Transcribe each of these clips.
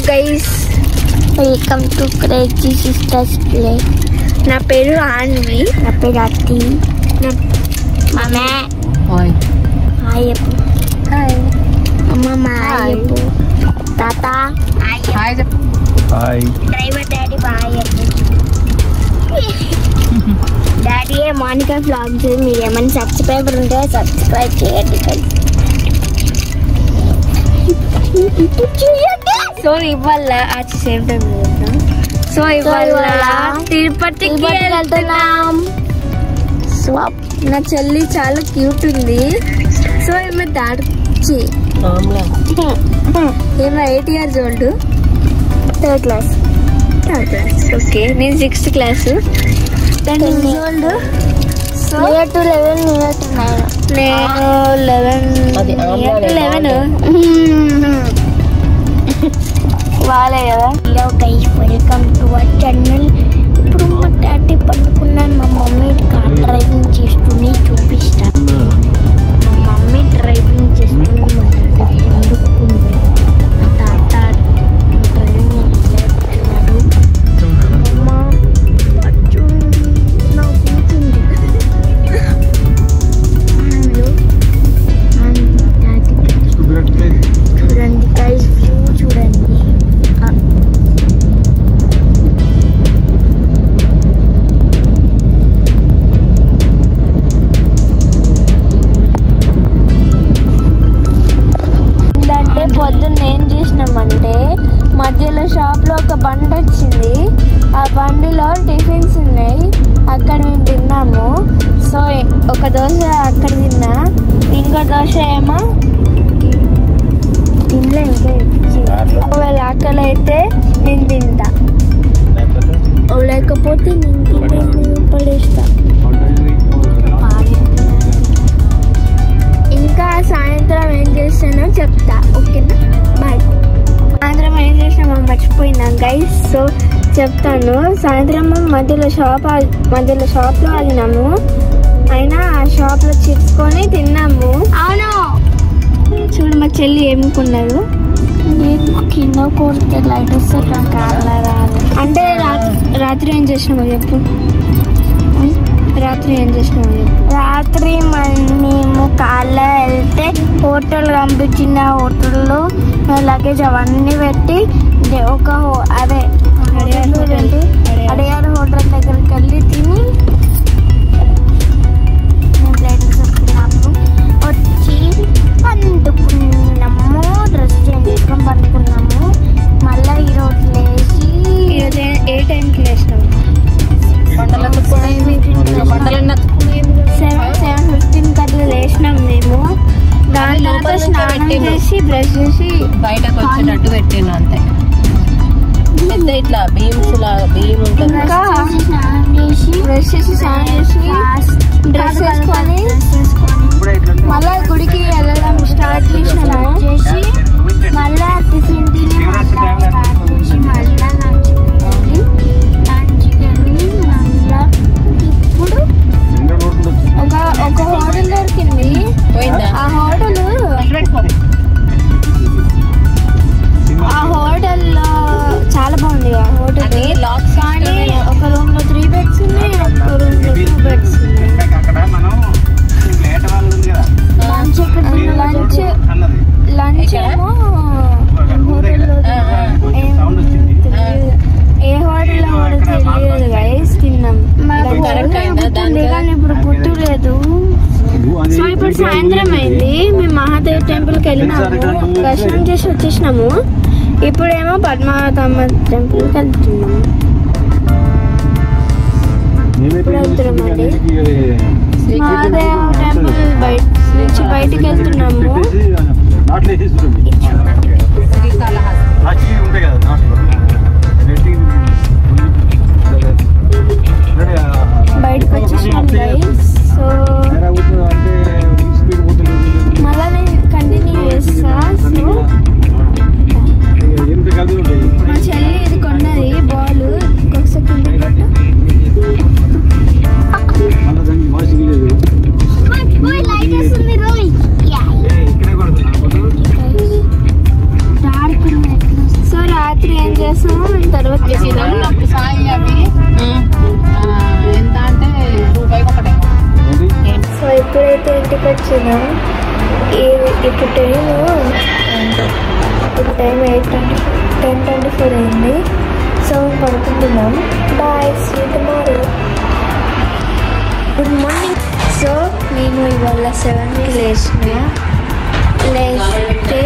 Guys, welcome to crazy sisters play. నా పేరు ఆన్వి. నా పేరు అత్తి. నా మమ్మ హాయ్ చెప్పు. హాయ్ అమ్మమ్మ హాయ్ చెప్పు. తాత హాయ్ చెప్పు. హాయ్ డ్రైవర్ డాడీ బాయ్ చెప్పు. Daddy Monica vlogs. మీరు ఏమైనా సబ్స్క్రైబర్ ఉంటే సబ్స్క్రైబ్ చేయండి. సో ఇవాళ సేమ్ టైం సో ఇవాళ తిరుపతికి వెళ్తున్నాం. సో నా చెల్లి చాలా క్యూట్ ఉంది. సో ఏమో దాడిచి ఏమో 8 years old. Third class. Okay, నేను 6th class. 10 years old. So 11 నేను 11 వాళ్ళే కదా. Hello guys, welcome to our channel. ఇప్పుడు మా డాడీ పండుకున్నాను. మా మమ్మీ కార్ డ్రైవింగ్ చేస్తుంది, చూపిస్తాను. మా మమ్మీ డ్రైవింగ్ చేస్తుంది, మా డాడీ పండుకుంది. మా తాత డ్రైవింగ్ చేస్తున్నాడు. అమ్మ నా కూర్చుంది. చూడండి గైస్, వ్యూ చూడండి. ఏంటంటే పొద్దున్న ఏం చేసినామంటే మధ్యలో షాప్లో ఒక బండి వచ్చింది. ఆ బండిలో టిఫిన్స్ ఉన్నాయి, అక్కడ మేము తిన్నాము. సో ఒక దోశ అక్కడ తిన్నా, ఇంకో దోశ ఏమో తినలే. ఇంకా ఒకవేళ ఆకలి అయితే నేను తింటా, లేకపోతే నేను తినే పడేస్తా. ఇంకా సాయంత్రం ఏం చేస్తానో చెప్తా, ఓకేనా? బాయ్. సాయంత్రం ఏం చేసినామో మర్చిపోయినా గైస్. సో చెప్తాను. సాయంత్రం మధ్యలో షాప్లో ఆగినాము. అయినా ఆ షాప్లో చిప్స్కొని తిన్నాము. అవును, చూడు మా చెల్లి ఏముకున్నారు. కింద కొడితే లైట్ వస్తే అంటే రాత్రి ఏం చేసినామో చెప్పు. రాత్రి ఏం చేసినామో చెప్పు. రాత్రి మేము కార్లో వెళ్తే హోటల్ పంపించిన హోటల్లో లగేజ్ అవన్నీ పెట్టి ఒక అడియార్ హోటల్ దగ్గరికి వెళ్ళి తిని వచ్చి పండుకున్నాము. డ్రెస్ చేంజ్ చేసుకొని పండుకున్నాము. మళ్ళీ ఈరోజు లేచి ఏ టైంకి లేచినాము? 7:15 అట్లా లేచినాం మేము. దాని తర్వాత స్నానం చేసి బ్రష్ చేసి బయటకు వచ్చేటట్టు పెట్టిన అంతే. ఇట్లా బియ్యం ఉంటుంది. బ్రష్ చేసి స్నానం చేసి డ్రెస్ వేసుకొని మళ్ళా గుడికి వెళ్ళడం స్టార్ట్ చేసినాము. చేసి మళ్ళా టిఫిన్ తిని మళ్ళా ఇప్పుడు ఒక హోటల్ దొరికింది. ఆ హోటల్లో చాలా బాగుంది. ఆ హోటల్ కానీ ఒక రూమ్ లో 3 beds ఉన్నాయి, ఒక రూమ్ లో 2 beds ఉన్నాయి. లంచ్ ఏమో హోటల్లో ఏ హోటల్లో కూడా తెలియదు గైస్. తిన్నాం కానీ ఇప్పుడు గుర్తులేదు. సో ఇప్పుడు సాయంత్రం అయింది. మేము మహాదేవ్ టెంపుల్కి వెళ్ళినాము, దర్శనం చేసి వచ్చేసినాము. ఇప్పుడేమో పద్మావతమ్మ టెంపుల్కి వెళ్తున్నాము. ఇప్పుడు వెళ్తున్నామండి మహాదేవ్ టెంపుల్ నుంచి బయటికి వెళ్తున్నాము. బయటకు వచ్చేసినాం గైస్. సో మళ్ళా నేను కంటిన్యూ చేస్తా. సో మా చెల్లి ఇది కొన్నది బాల్. ఇంకొకసారి సో వెళ్తున్నాం. ఇప్పుడు టైం 10:24 అయింది. సో పడుకుంటున్నాం. Bye, see you tomorrow. Good morning. So నేను ఇవాళ 7కి లేస్తే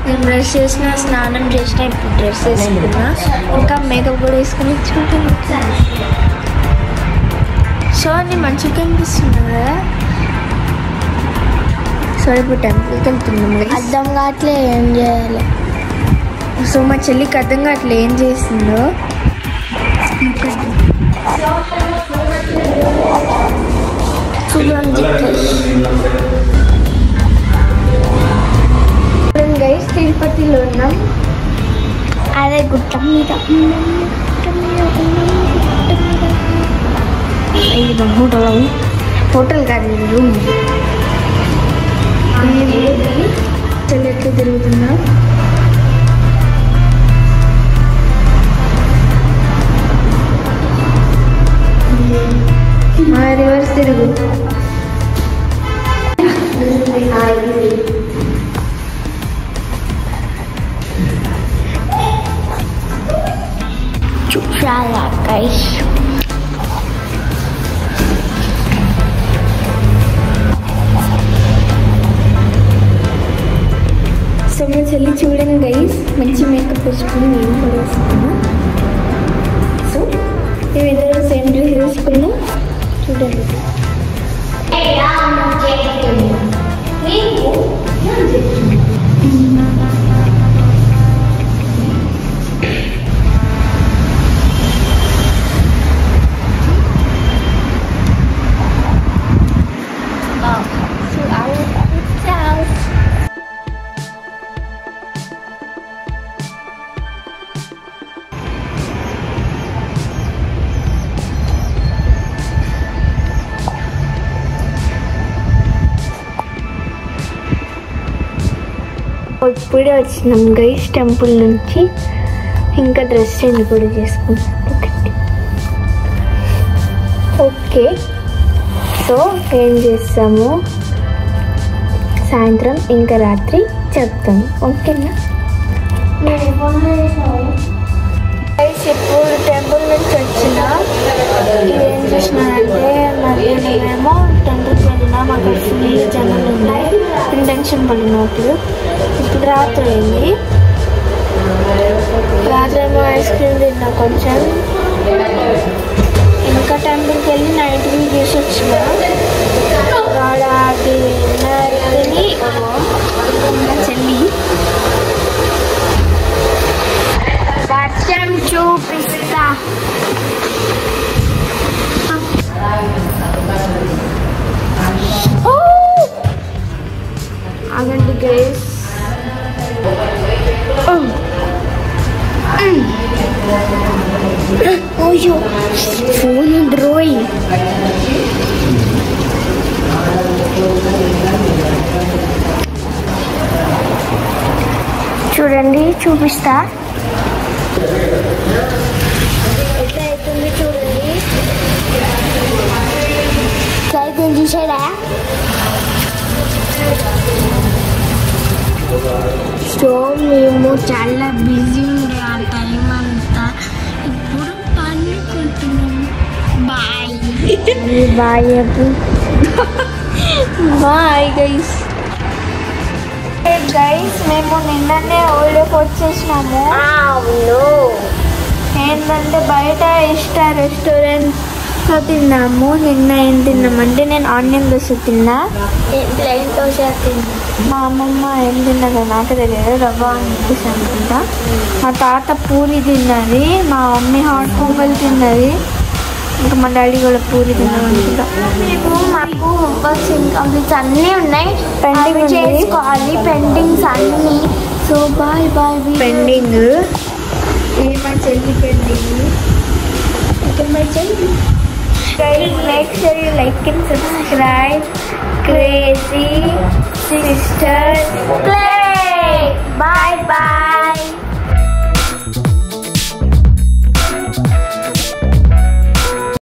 నేను బ్రష్ చేసిన, స్నానం చేసిన, ఇప్పుడు డ్రెస్ వేసుకున్నా, ఇంకా మేకప్ కూడా వేసుకుని చూడండి. సో అన్ని మంచిగా కనిపిస్తున్నా కదా. సో ఇప్పుడు టెంపుల్కి వెళ్తున్నాం. అర్థం కావట్లే ఏం చేయాలి. సో మా చెల్లికి అర్థం కావట్లే ఏం చేసిందో. గైస్ తిరుపతిలో ఉన్నాం. అదే గుట్ట మీద హోటల్ కాదు, రూమ్. చెల్లి ఎట్లా తిరుగుతున్నా. రివర్స్ తిరుగు. చూసారా గైస్, సో మా చెల్లి చూడండి గైస్, మంచి మేకప్ వేసుకుని నేను కూడా వేసుకున్నా. సో మేమిద్దరం సేమ్ డ్రెస్ వేసుకున్నాం. చూడండి. ఇప్పుడే వచ్చినాం గైస్ టెంపుల్ నుంచి. ఇంకా డ్రెస్ చేంజ్ కూడా చేసుకుంటాం. ఓకే, సో ఏం చేస్తాము సాయంత్రం ఇంకా రాత్రి చెప్తాము. ఓకేనా? గైస్ ఇప్పుడు టెంపుల్ నుంచి వచ్చిన ఏం చేసినానంటే, మధ్యాహ్నమేమో టెంపుల్కి వెళ్ళినా మాకు ఫుల్ జనాలు ఉన్నాయి, ఇంటెన్షన్ పడినప్పుడు. ఇప్పుడు రాత్రి అయింది. రాత్రి ఏమో ఐస్ క్రీమ్ తిన్నా కొంచెం. ఇంకా టెంపుల్కి వెళ్ళి నైట్ వ్యూ చూసి వచ్చిన. తిని చెల్లి వర్షం చూపిస్తా. ఆగండి గైస్. అయ్యో ఫోన్ డ్రోయి. చూడండి, చూపిస్తా ఎట్లా అవుతుంది చూడండి. అయితే చూసారా? సో మేము చాలా బిజీ ఉండే ఆ టైం అంతా. ఇప్పుడు పండుకుంటున్నాము. Bye bye bye guys. Guys మేము నిన్ననే ఓల్డేకి వచ్చేసినాము. అవును, ఏంటంటే బయట ఇష్టా రెస్టారెంట్తో తిన్నాము. నిన్న ఏం తిన్నామంటే, నేను ఆనియన్ దోశ తిన్నా, ప్లెయిన్ దోశ తిన్నా. మా అమ్మమ్మ ఏం తిన్నదో నాకు తెలియదు, రవ్వ దోశ అనుకుంటా. మా తాత పూరి తిన్నది, మా మమ్మీ హాట్ పొంగల్ తిన్నది, ఇంకా మా డాడీ కూడా పూరి తిన్నాం అనుకుంటా. మాకు వర్క్స్ ఇన్కంప్లీట్స్ అన్నీ ఉన్నాయి, పెండింగ్ చేసుకోవాలి, పెండింగ్స్ అన్నీ. So bye bye. పెండింగ్ మా చెల్లి పెండింగ్. ఓకే మై చెల్లి. Make sure you like and subscribe. Crazy Sisters.